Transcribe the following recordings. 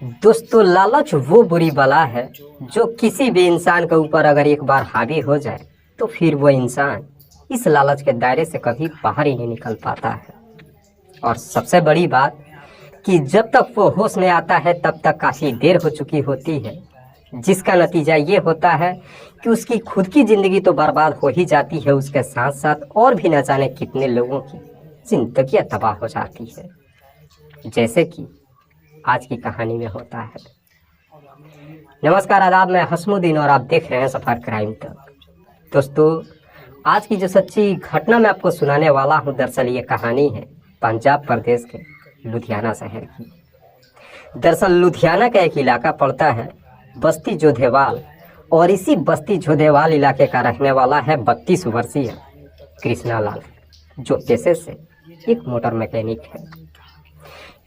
दोस्तों, लालच वो बुरी बला है जो किसी भी इंसान के ऊपर अगर एक बार हावी हो जाए तो फिर वो इंसान इस लालच के दायरे से कभी बाहर ही नहीं निकल पाता है। और सबसे बड़ी बात कि जब तक वो होश में आता है तब तक काफ़ी देर हो चुकी होती है, जिसका नतीजा ये होता है कि उसकी खुद की ज़िंदगी तो बर्बाद हो ही जाती है, उसके साथ साथ और भी न जाने कितने लोगों की जिंदगियां तबाह हो जाती है, जैसे कि आज की कहानी में होता है। नमस्कार, आदाब, मैं हसमुद्दीन और आप देख रहे हैं सफर क्राइम तक। दोस्तों, आज की जो सच्ची घटना मैं आपको सुनाने वाला हूं, दरअसल ये कहानी है पंजाब प्रदेश के लुधियाना शहर की। दरअसल लुधियाना का एक इलाका पड़ता है बस्ती जोधेवाल, और इसी बस्ती जोधेवाल इलाके का रहने वाला है 32 वर्षीय कृष्णा लाल, जो पेशे से एक मोटर मैकेनिक है।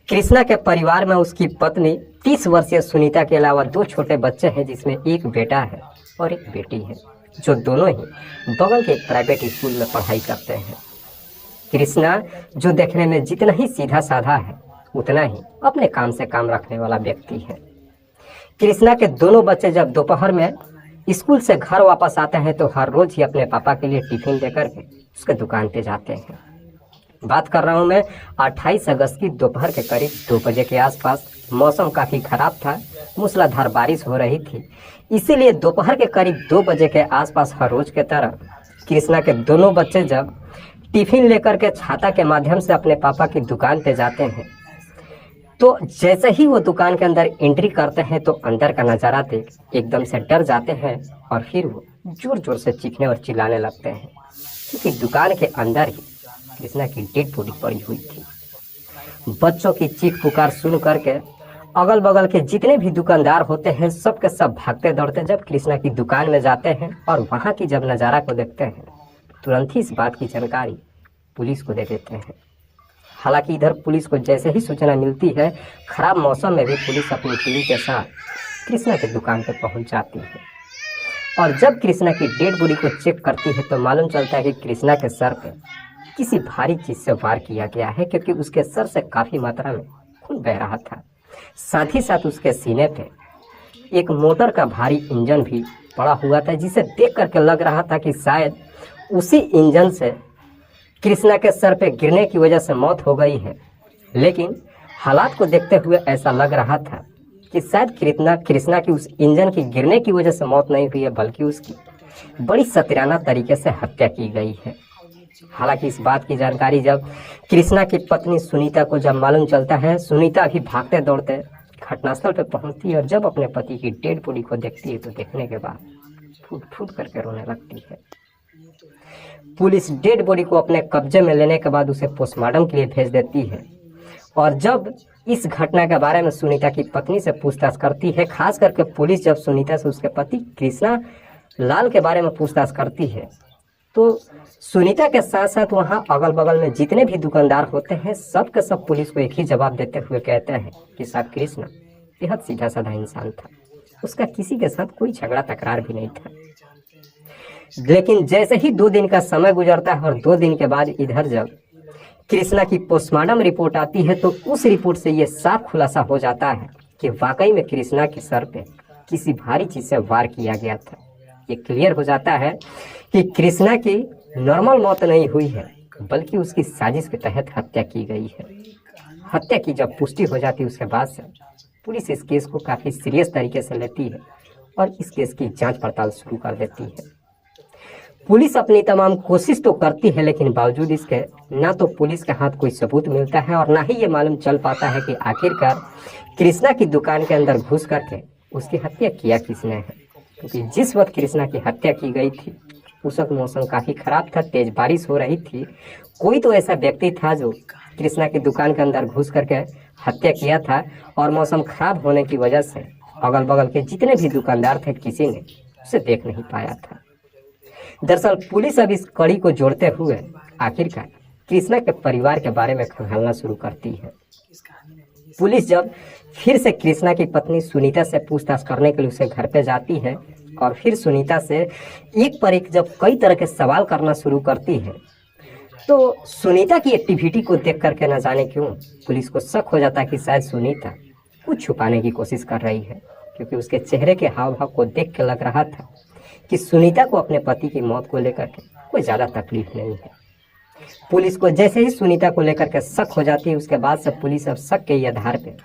कृष्णा के परिवार में उसकी पत्नी 30 वर्षीय सुनीता के अलावा 2 छोटे बच्चे हैं, जिसमें एक बेटा है और एक बेटी है, जो दोनों ही बगल के एक प्राइवेट स्कूल में पढ़ाई करते हैं। कृष्णा, जो देखने में जितना ही सीधा साधा है उतना ही अपने काम से काम रखने वाला व्यक्ति है। कृष्णा के दोनों बच्चे जब दोपहर में स्कूल से घर वापस आते हैं तो हर रोज ही अपने पापा के लिए टिफिन लेकर के उसके दुकान पे जाते हैं। बात कर रहा हूँ मैं 28 अगस्त की दोपहर के करीब 2 बजे के आसपास। मौसम काफ़ी खराब था, मूसलाधार बारिश हो रही थी, इसीलिए दोपहर के करीब 2 बजे के आसपास हर रोज के तरह कृष्णा के दोनों बच्चे जब टिफिन लेकर के छाता के माध्यम से अपने पापा की दुकान पे जाते हैं, तो जैसे ही वो दुकान के अंदर एंट्री करते हैं तो अंदर का नज़ारा देख एकदम से डर जाते हैं और फिर वो जोर जोर से चीखने और चिल्लाने लगते हैं, क्योंकि दुकान के अंदर ही कृष्णा की डेड बॉडी पड़ी हुई थी। बच्चों की चीख पुकार सुन करके अगल बगल के जितने भी दुकानदार होते हैं सब के सब भागते दौड़ते जब कृष्णा की दुकान में जाते हैं और वहाँ की जब नज़ारा को देखते हैं, तुरंत ही इस बात की जानकारी पुलिस को दे देते हैं। हालांकि इधर पुलिस को जैसे ही सूचना मिलती है, खराब मौसम में भी पुलिस अपनी टीम के साथ कृष्णा की दुकान पर पहुँच जाती है। और जब कृष्णा की डेड बॉडी को चेक करती है तो मालूम चलता है कि कृष्णा के सर पर किसी भारी चीज से वार किया गया है, क्योंकि उसके सर से काफी मात्रा में खून बह रहा था। साथ ही साथ उसके सीने पे एक मोटर का भारी इंजन भी पड़ा हुआ था, जिसे देख करके लग रहा था कि शायद उसी इंजन से कृष्णा के सर पे गिरने की वजह से मौत हो गई है। लेकिन हालात को देखते हुए ऐसा लग रहा था कि शायद कृष्णा की उस इंजन की गिरने की वजह से मौत नहीं हुई है, बल्कि उसकी बड़ी सत्याना तरीके से हत्या की गई है। हालांकि इस बात की जानकारी जब कृष्णा की पत्नी सुनीता को जब मालूम चलता है, सुनीता भी भागते दौड़ते घटनास्थल पर पहुंचती है और जब अपने पति की डेड बॉडी को देखती है तो देखने के बाद फूट फूट करके रोने लगती है। पुलिस डेड बॉडी को अपने कब्जे में लेने के बाद उसे पोस्टमार्टम के लिए भेज देती है। और जब इस घटना के बारे में सुनीता की पत्नी से पूछताछ करती है, खास करके पुलिस जब सुनीता से उसके पति कृष्णा लाल के बारे में पूछताछ करती है, तो सुनीता के साथ साथ वहाँ अगल बगल में जितने भी दुकानदार होते हैं सब के सब पुलिस को एक ही जवाब देते हुए कहते हैं कि साहब कृष्णा बेहद सीधा साधा इंसान था, उसका किसी के साथ कोई झगड़ा तकरार भी नहीं था। लेकिन जैसे ही 2 दिन का समय गुजरता है और 2 दिन के बाद इधर जब कृष्णा की पोस्टमार्टम रिपोर्ट आती है तो उस रिपोर्ट से ये साफ खुलासा हो जाता है कि वाकई में कृष्णा के सर पे किसी भारी चीज से वार किया गया था। ये क्लियर हो जाता है कि कृष्णा की नॉर्मल मौत नहीं हुई है, बल्कि उसकी साजिश के तहत हत्या की गई है। हत्या की जब पुष्टि हो जाती है उसके बाद से पुलिस इस केस को काफ़ी सीरियस तरीके से लेती है और इस केस की जांच पड़ताल शुरू कर देती है। पुलिस अपनी तमाम कोशिश तो करती है, लेकिन बावजूद इसके ना तो पुलिस के हाथ कोई सबूत मिलता है और ना ही ये मालूम चल पाता है कि आखिरकार कृष्णा की दुकान के अंदर घुस करके उसकी हत्या किया किसने है। क्योंकि जिस वक्त कृष्णा की हत्या की गई थी उस वक्त मौसम काफ़ी ख़राब था, तेज बारिश हो रही थी। कोई तो ऐसा व्यक्ति था जो कृष्णा की दुकान के अंदर घुस करके हत्या किया था और मौसम खराब होने की वजह से अगल बगल के जितने भी दुकानदार थे किसी ने उसे देख नहीं पाया था। दरअसल पुलिस अब इस कड़ी को जोड़ते हुए आखिरकार कृष्णा के परिवार के बारे में खंगालना शुरू करती है। पुलिस जब फिर से कृष्णा की पत्नी सुनीता से पूछताछ करने के लिए उसे घर पे जाती है और फिर सुनीता से एक पर एक जब कई तरह के सवाल करना शुरू करती है, तो सुनीता की एक्टिविटी को देख करके न जाने क्यों पुलिस को शक हो जाता है कि शायद सुनीता कुछ छुपाने की कोशिश कर रही है, क्योंकि उसके चेहरे के हाव भाव को देख के लग रहा था कि सुनीता को अपने पति की मौत को लेकर के कोई ज़्यादा तकलीफ नहीं है। पुलिस को जैसे ही सुनीता को लेकर के शक हो जाती है, उसके बाद से पुलिस अब शक के आधार पर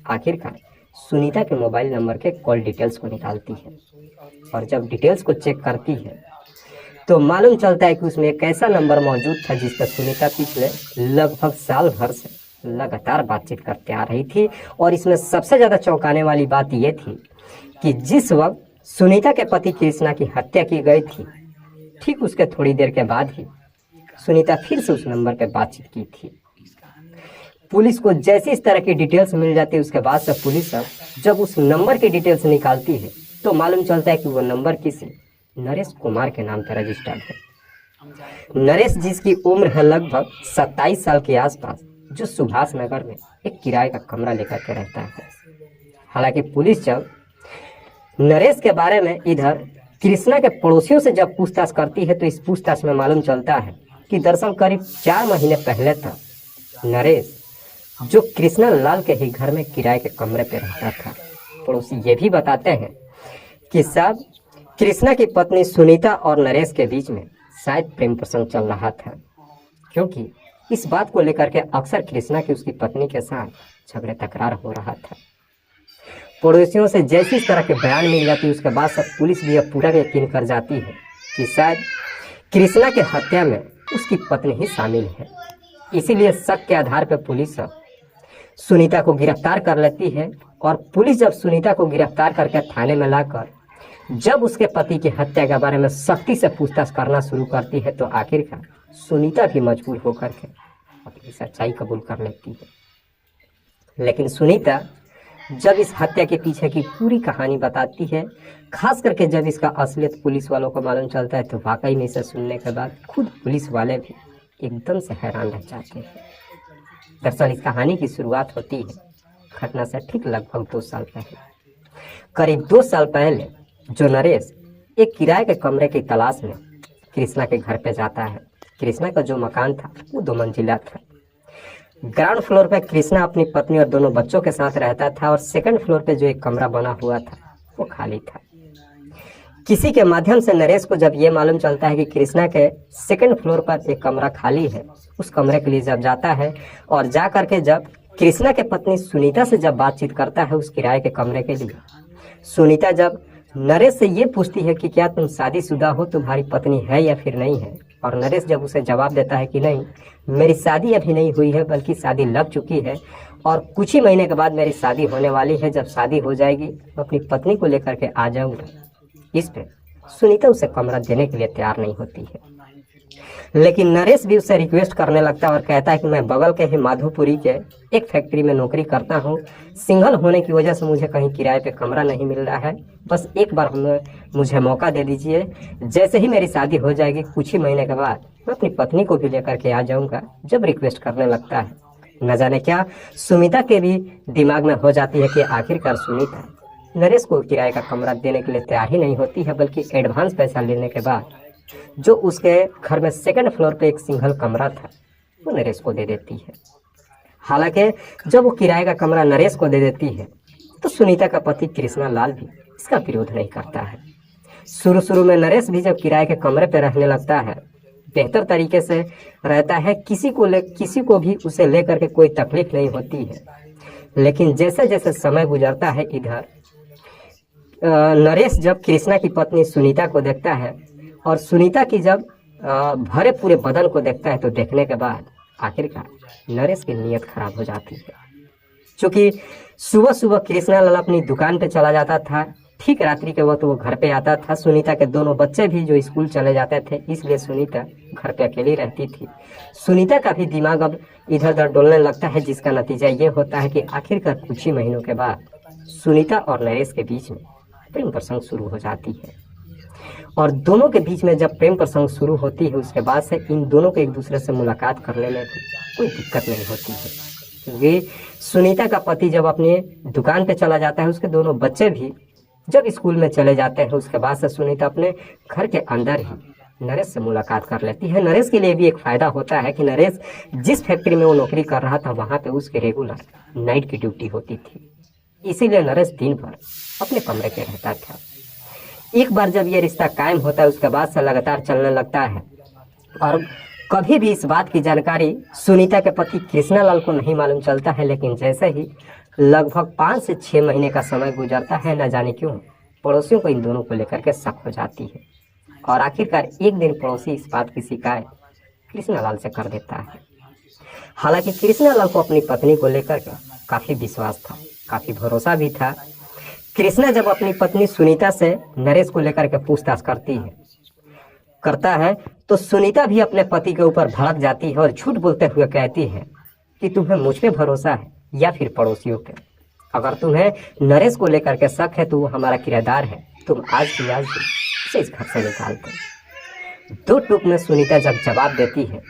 आखिरकार सुनीता के मोबाइल नंबर के कॉल डिटेल्स को निकालती है। और जब डिटेल्स को चेक करती है तो मालूम चलता है कि उसमें एक ऐसा नंबर मौजूद था जिस पर सुनीता पिछले लगभग साल भर से लगातार बातचीत करते आ रही थी। और इसमें सबसे ज़्यादा चौंकाने वाली बात यह थी कि जिस वक्त सुनीता के पति कृष्णा की हत्या की गई थी, ठीक उसके थोड़ी देर के बाद ही सुनीता फिर से उस नंबर पर बातचीत की थी। पुलिस को जैसे इस तरह की डिटेल्स मिल जाती है, उसके बाद से पुलिस जब उस नंबर की डिटेल्स निकालती है तो मालूम चलता है कि वो नंबर किसी नरेश कुमार के नाम पर रजिस्टर्ड है। नरेश जिसकी उम्र है लगभग 27 साल के आसपास, जो सुभाष नगर में एक किराए का कमरा लेकर के रहता है। हालांकि पुलिस जब नरेश के बारे में इधर कृष्णा के पड़ोसियों से जब पूछताछ करती है तो इस पूछताछ में मालूम चलता है कि दरअसल करीब 4 महीने पहले तक नरेश, जो कृष्णा लाल के ही घर में किराए के कमरे पर रहता था, पड़ोसी ये भी बताते हैं कि साहब कृष्णा की पत्नी सुनीता और नरेश के बीच में शायद प्रेम प्रसंग चल रहा था, क्योंकि इस बात को लेकर के अक्सर कृष्णा की उसकी पत्नी के साथ झगड़े तकरार हो रहा था। पड़ोसियों से जैसी इस तरह के बयान मिल जाती, उसके बाद सब पुलिस भी अब पूरा यकीन कर जाती है कि शायद कृष्णा के हत्या में उसकी पत्नी ही शामिल है। इसीलिए शक के आधार पर पुलिस सुनीता को गिरफ्तार कर लेती है। और पुलिस जब सुनीता को गिरफ्तार करके थाने में लाकर जब उसके पति की हत्या के बारे में सख्ती से पूछताछ करना शुरू करती है तो आखिरकार सुनीता भी मजबूर होकर के अपनी सच्चाई कबूल कर लेती है। लेकिन सुनीता जब इस हत्या के पीछे की पूरी कहानी बताती है, खास करके जब इसका असलियत पुलिस वालों को मालूम चलता है, तो वाकई में इसे सुनने के बाद खुद पुलिस वाले भी एकदम से हैरान रह जाते हैं। दरअसल इस कहानी की शुरुआत होती है घटना से ठीक लगभग 2 साल पहले। करीब 2 साल पहले जो नरेश एक किराए के कमरे की तलाश में कृष्णा के घर पे जाता है। कृष्णा का जो मकान था वो 2 मंजिला था। ग्राउंड फ्लोर पे कृष्णा अपनी पत्नी और दोनों बच्चों के साथ रहता था और सेकंड फ्लोर पे जो एक कमरा बना हुआ था वो खाली था। किसी के माध्यम से नरेश को जब ये मालूम चलता है कि कृष्णा के सेकंड फ्लोर पर एक कमरा खाली है, उस कमरे के लिए जब जाता है और जा करके जब कृष्णा के पत्नी सुनीता से जब बातचीत करता है उस किराए के कमरे के लिए, सुनीता जब नरेश से ये पूछती है कि क्या तुम शादीशुदा हो, तुम्हारी पत्नी है या फिर नहीं है, और नरेश जब उसे जवाब देता है कि नहीं, मेरी शादी अभी नहीं हुई है, बल्कि शादी लग चुकी है और कुछ ही महीने के बाद मेरी शादी होने वाली है, जब शादी हो जाएगी मैं अपनी पत्नी को लेकर के आ जाऊंगा। इस पे सुनीता उसे कमरा देने के लिए तैयार नहीं होती है। लेकिन नरेश भी उससे रिक्वेस्ट करने लगता है और कहता है कि मैं बगल के ही माधोपुरी के एक फैक्ट्री में नौकरी करता हूँ, सिंगल होने की वजह से मुझे कहीं किराए पे कमरा नहीं मिल रहा है, बस एक बार मुझे मौका दे दीजिए, जैसे ही मेरी शादी हो जाएगी कुछ ही महीने के बाद मैं अपनी पत्नी को भी लेकर के आ जाऊँगा। जब रिक्वेस्ट करने लगता है, न जाने क्या सुनीता के भी दिमाग में हो जाती है कि आखिरकार सुनीता नरेश को किराए का कमरा देने के लिए तैयार ही नहीं होती है, बल्कि एडवांस पैसा लेने के बाद जो उसके घर में सेकंड फ्लोर पे एक सिंगल कमरा था वो नरेश को दे देती है। हालांकि जब वो किराए का कमरा नरेश को दे देती है तो सुनीता का पति कृष्णा लाल भी इसका विरोध नहीं करता है। शुरू में नरेश भी जब किराए के कमरे पे रहने लगता है, बेहतर तरीके से रहता है, किसी को भी उसे लेकर के कोई तकलीफ नहीं होती है। लेकिन जैसे जैसे समय गुजरता है, इधर नरेश जब कृष्णा की पत्नी सुनीता को देखता है और सुनीता की जब भरे पूरे बदन को देखता है, तो देखने के बाद आखिरकार नरेश की नीयत खराब हो जाती है। क्योंकि सुबह सुबह कृष्णा लाल अपनी दुकान पे चला जाता था, ठीक रात्रि के वक्त वो घर पे आता था। सुनीता के दोनों बच्चे भी जो स्कूल चले जाते थे, इसलिए सुनीता घर पे अकेली रहती थी। सुनीता का भी दिमाग अब इधर उधर डोलने लगता है, जिसका नतीजा ये होता है कि आखिरकार कुछ ही महीनों के बाद सुनीता और नरेश के बीच में प्रेम प्रसंग शुरू हो जाती है। और दोनों के बीच में जब प्रेम प्रसंग शुरू होती है, उसके बाद से इन दोनों को एक दूसरे से मुलाकात करने में कोई दिक्कत नहीं होती है। क्योंकि सुनीता का पति जब अपने दुकान पे चला जाता है, उसके दोनों बच्चे भी जब स्कूल में चले जाते हैं, उसके बाद से सुनीता अपने घर के अंदर ही नरेश से मुलाकात कर लेती है। नरेश के लिए भी एक फ़ायदा होता है कि नरेश जिस फैक्ट्री में वो नौकरी कर रहा था, वहाँ पे उसके रेगुलर नाइट की ड्यूटी होती थी। इसीलिए नरेश दिन भर अपने कमरे पे रहता था। एक बार जब ये रिश्ता कायम होता है उसके बाद से लगातार चलने लगता है और कभी भी इस बात की जानकारी सुनीता के पति कृष्णालाल को नहीं मालूम चलता है। लेकिन जैसे ही लगभग 5 से 6 महीने का समय गुजरता है, न जाने क्यों पड़ोसियों को इन दोनों को लेकर के शक हो जाती है और आखिरकार एक दिन पड़ोसी इस बात की शिकायत कृष्णालाल से कर देता है। हालांकि कृष्णालाल को अपनी पत्नी को लेकर के काफी विश्वास था, काफी भरोसा भी था। कृष्णा जब अपनी पत्नी सुनीता से नरेश को लेकर के पूछताछ करता है तो सुनीता भी अपने पति के ऊपर भड़क जाती है और झूठ बोलते हुए कहती है कि तुम्हें मुझ पे भरोसा है या फिर पड़ोसियों पे। अगर तुम्हें नरेश को लेकर के शक है तो वो हमारा किराएदार है, तुम आज की आज ही उसे इस घर से निकाल दो। 2 टूक में सुनीता जब जवाब देती है,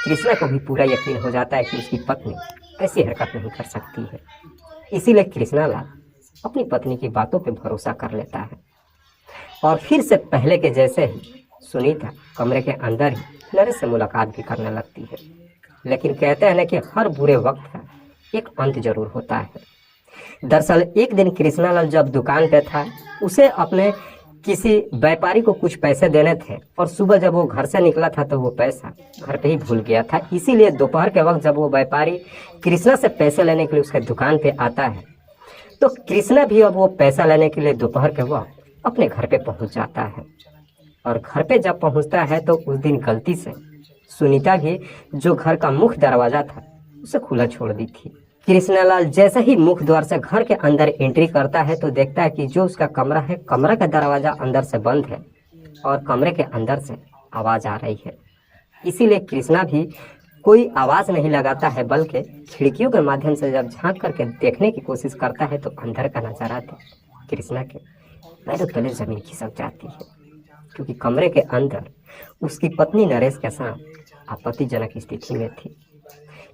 कृष्णा को भी पूरा यकीन हो जाता है कि उसकी पत्नी ऐसी हरकत नहीं कर सकती है। इसीलिए कृष्णालाल अपनी पत्नी की बातों पे भरोसा कर लेता है और फिर से पहले के जैसे ही सुनीता कमरे के अंदर ही नरेश से मुलाकात भी करने लगती है। लेकिन कहते हैं ना कि हर बुरे वक्त का एक अंत जरूर होता है। दरअसल एक दिन कृष्णालाल जब दुकान पे था, उसे अपने किसी व्यापारी को कुछ पैसे देने थे और सुबह जब वो घर से निकला था तो वो पैसा घर पे ही भूल गया था। इसीलिए दोपहर के वक्त जब वो व्यापारी कृष्णा से पैसे लेने के लिए उसके दुकान पे आता है तो कृष्णा भी अब वो पैसा लेने के लिए दोपहर के वक्त अपने घर पे पहुंच जाता है। और घर पे जब पहुंचता है तो उस दिन गलती से सुनीता भी जो घर का मुख्य दरवाजा था उसे खुला छोड़ दी थी। कृष्णालाल जैसे ही मुख्य द्वार से घर के अंदर एंट्री करता है तो देखता है कि जो उसका कमरा है, कमरा का दरवाजा अंदर से बंद है और कमरे के अंदर से आवाज आ रही है। इसीलिए कृष्णा भी कोई आवाज नहीं लगाता है, बल्कि खिड़कियों के माध्यम से जब झांक करके देखने की कोशिश करता है तो अंदर का नजारा कृष्णा के पैरों तले जमीन खिसक जाती है, क्योंकि कमरे के अंदर उसकी पत्नी नरेश के साथ आपत्तिजनक स्थिति में थी।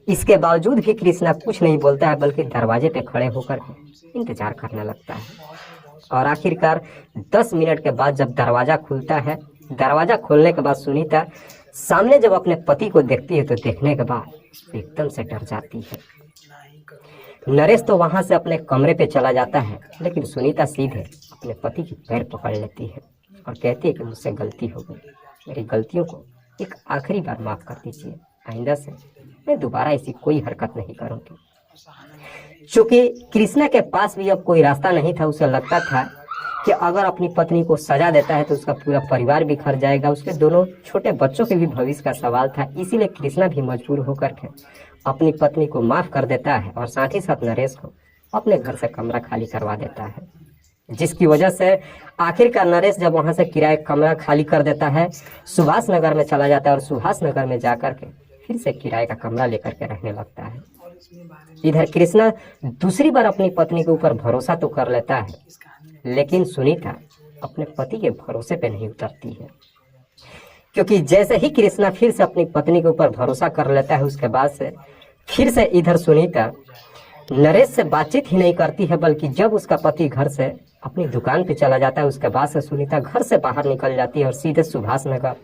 इसके बावजूद भी कृष्णा कुछ नहीं बोलता है, बल्कि दरवाजे पे खड़े होकर इंतजार करने लगता है। और आखिरकार 10 मिनट के बाद जब दरवाजा खुलता है, दरवाजा खोलने के बाद सुनीता सामने जब अपने पति को देखती है तो देखने के बाद एकदम से डर जाती है। नरेश तो वहां से अपने कमरे पे चला जाता है, लेकिन सुनीता सीधे अपने पति की पैर पकड़ लेती है और कहती है कि मुझसे गलती हो गई, मेरी गलतियों को एक आखिरी बार माफ कर दीजिए, आइंदा से मैं दोबारा ऐसी कोई हरकत नहीं करूंगी। चूंकि कृष्णा के पास भी अब कोई रास्ता नहीं था, उसे लगता था कि अगर अपनी पत्नी को सजा देता है तो उसका पूरा परिवार बिखर जाएगा, उसके दोनों छोटे बच्चों के भी भविष्य का सवाल था। इसीलिए कृष्णा भी मजबूर होकर के अपनी पत्नी को माफ कर देता है और साथ ही साथ नरेश को अपने घर से कमरा खाली करवा देता है, जिसकी वजह से आखिरकार नरेश जब वहां से किराए कमरा खाली कर देता है, सुभाष नगर में चला जाता है और सुभाष नगर में जाकर के फिर से किराए का कमरा लेकर के रहने लगता है। इधर कृष्णा दूसरी बार अपनी पत्नी के ऊपर भरोसा तो कर लेता है, लेकिन सुनीता अपने पति के भरोसे पे नहीं उतरती है, क्योंकि जैसे ही कृष्णा फिर से अपनी पत्नी के ऊपर भरोसा कर लेता है, उसके बाद से फिर से इधर सुनीता नरेश से बातचीत ही नहीं करती है, बल्कि जब उसका पति घर से अपनी दुकान पे चला जाता है उसके बाद से सुनीता घर से बाहर निकल जाती है और सीधे सुभाष नगर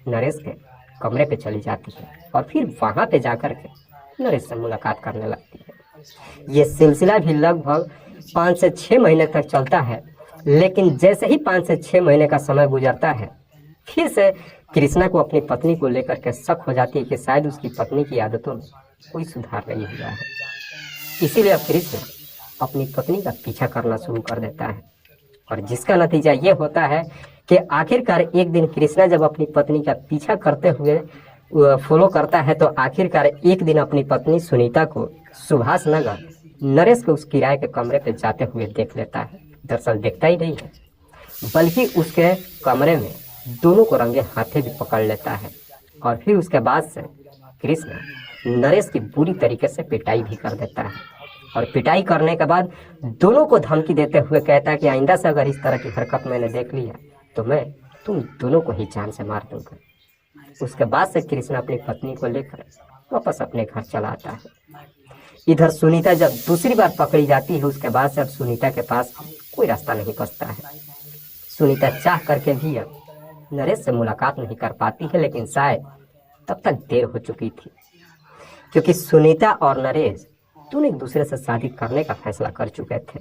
नरेश के कमरे पे चली जाती है और फिर वहां पे जाकर के नरेश से मुलाकात करने लगती है। ये सिलसिला भी लगभग 5 से 6 महीने तक चलता है, लेकिन जैसे ही 5 से 6 महीने का समय गुजरता है, फिर से कृष्णा को अपनी पत्नी को लेकर के शक हो जाती है कि शायद उसकी पत्नी की आदतों में कोई सुधार नहीं हुआ है। इसीलिए अब कृष्णा अपनी पत्नी का पीछा करना शुरू कर देता है और जिसका नतीजा ये होता है कि आखिरकार एक दिन कृष्णा जब अपनी पत्नी का पीछा करते हुए फॉलो करता है तो आखिरकार एक दिन अपनी पत्नी सुनीता को सुभाष नगर नरेश के उस किराए के कमरे पे जाते हुए देख लेता है। दरअसल देखता ही नहीं है, बल्कि उसके कमरे में दोनों को रंगे हाथे भी पकड़ लेता है और फिर उसके बाद से कृष्णा नरेश की बुरी तरीके से पिटाई भी कर देता है और पिटाई करने के बाद दोनों को धमकी देते हुए कहता है कि आइंदा से अगर इस तरह की हरकत मैंने देख लिया तो मैं तुम दोनों को ही जान से मार दूंगा। उसके बाद से कृष्णा अपनी पत्नी को लेकर वापस अपने घर चला आता है। इधर सुनीता जब दूसरी बार पकड़ी जाती है, उसके बाद से अब सुनीता के पास कोई रास्ता नहीं बचता है। सुनीता चाह करके भी अब नरेश से मुलाकात नहीं कर पाती है, लेकिन शायद तब तक देर हो चुकी थी, क्योंकि सुनीता और नरेश दोनों एक दूसरे से शादी करने का फैसला कर चुके थे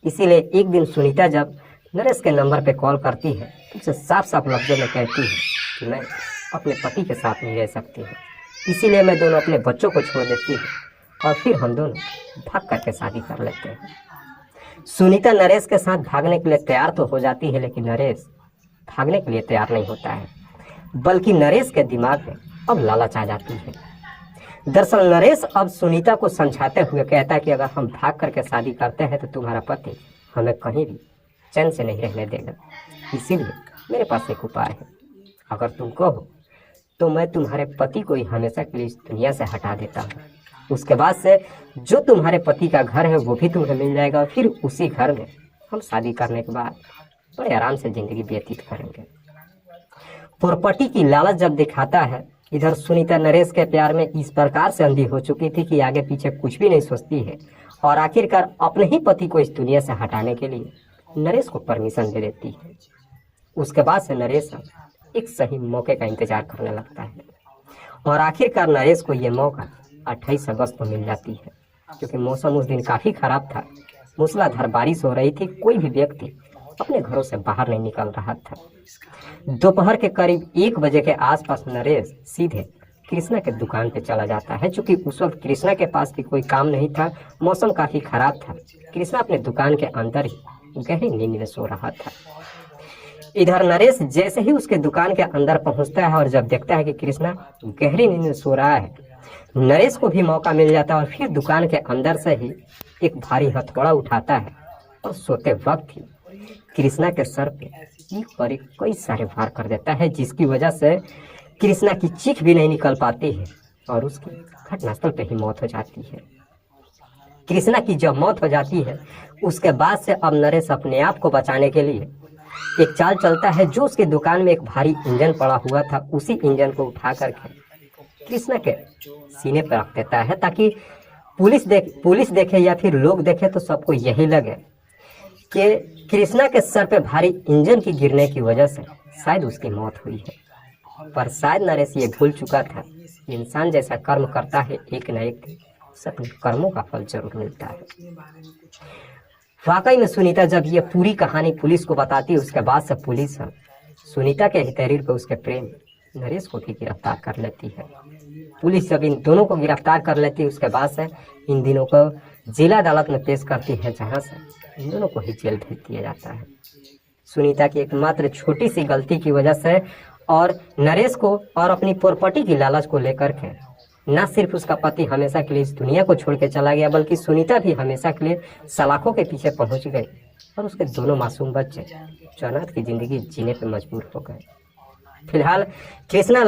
इसीलिए एक दिन सुनीता जब नरेश के नंबर पे कॉल करती है तो उसे साफ साफ लफ्जों में कहती है कि मैं अपने पति के साथ नहीं रह सकती हूँ, इसीलिए मैं दोनों अपने बच्चों को छोड़ देती हूँ और फिर हम दोनों भाग करके शादी कर लेते हैं। सुनीता नरेश के साथ भागने के लिए तैयार तो हो जाती है, लेकिन नरेश भागने के लिए तैयार नहीं होता है, बल्कि नरेश के दिमाग में अब लालच आ जाती है। दरअसल नरेश अब सुनीता को समझाते हुए कहता है कि अगर हम भाग करके शादी करते हैं तो तुम्हारा पति हमें कहीं भी चैन से नहीं रहने देगा, इसीलिए मेरे पास एक उपाय है। अगर तुम कहो तो मैं तुम्हारे पति को ही हमेशा के लिए इस दुनिया से हटा देता हूँ। उसके बाद से जो तुम्हारे पति का घर है वो भी तुम्हें मिल जाएगा और फिर उसी घर में हम शादी करने के बाद बड़े आराम से जिंदगी व्यतीत करेंगे। प्रॉपर्टी की लालच जब दिखाता है, इधर सुनीता नरेश के प्यार में इस प्रकार से अंधी हो चुकी थी कि आगे पीछे कुछ भी नहीं सोचती है और आखिरकार अपने ही पति को इस दुनिया से हटाने के लिए नरेश को परमिशन दे देती है। उसके बाद से नरेश एक सही मौके का इंतजार करने लगता है और आखिरकार नरेश को यह मौका 28 अगस्त को मिल जाती है, क्योंकि मौसम उस दिन काफ़ी खराब था। मूसलाधार बारिश हो रही थी, कोई भी व्यक्ति अपने घरों से बाहर नहीं निकल रहा था। दोपहर के करीब 1 बजे के आसपास नरेश सीधे कृष्णा के दुकान पे चला जाता है। चूंकि उस वक्त कृष्णा के पास भी कोई काम नहीं था, मौसम काफ़ी खराब था। कृष्णा अपने दुकान के अंदर ही गहरी नींद में सो रहा था। इधर नरेश जैसे ही उसके दुकान के अंदर पहुंचता है और जब देखता है कि कृष्णा गहरी नींद में सो रहा है, नरेश को भी मौका मिल जाता है और फिर दुकान के अंदर से ही एक भारी हथौड़ा उठाता है और सोते वक्त ही कृष्णा के सर पे एक पर एक कई सारे वार कर देता है, जिसकी वजह से कृष्णा की चीख भी नहीं निकल पाती है और उसकी घटनास्थल पे ही मौत हो जाती है। कृष्णा की जब मौत हो जाती है उसके बाद से अब नरेश अपने आप को बचाने के लिए एक चाल चलता है। जो उसके दुकान में एक भारी इंजन पड़ा हुआ था, उसी इंजन को उठा करके कृष्णा के सीने पर रख देता है, ताकि पुलिस देखे या फिर लोग देखे तो सबको यही लगे कि कृष्णा के सर पे भारी इंजन की गिरने की वजह से शायद उसकी मौत हुई है। पर शायद नरेश ये भूल चुका था, इंसान जैसा कर्म करता है एक न एक दिन उसे अपने कर्मों का फल जरूर मिलता है। वाकई में सुनीता जब ये पूरी कहानी पुलिस को बताती है, उसके बाद से पुलिस सुनीता के तहरीर पर उसके प्रेम नरेश को भी गिरफ्तार कर लेती है। पुलिस जब इन दोनों को गिरफ्तार कर लेती है उसके बाद से इन दिनों को जिला अदालत में पेश करती है, जहां से इन दोनों को ही जेल भेज दिया जाता है। सुनीता की एकमात्र छोटी सी गलती की वजह से और नरेश को और अपनी प्रॉपर्टी की लालच को लेकर के न सिर्फ उसका पति हमेशा के लिए इस दुनिया को छोड़ के चला गया, बल्कि सुनीता भी हमेशा के लिए सलाखों के पीछे पहुंच गई और उसके दोनों मासूम बच्चे जन्नत की जिंदगी जीने पर मजबूर हो गए। फिलहाल कृष्णा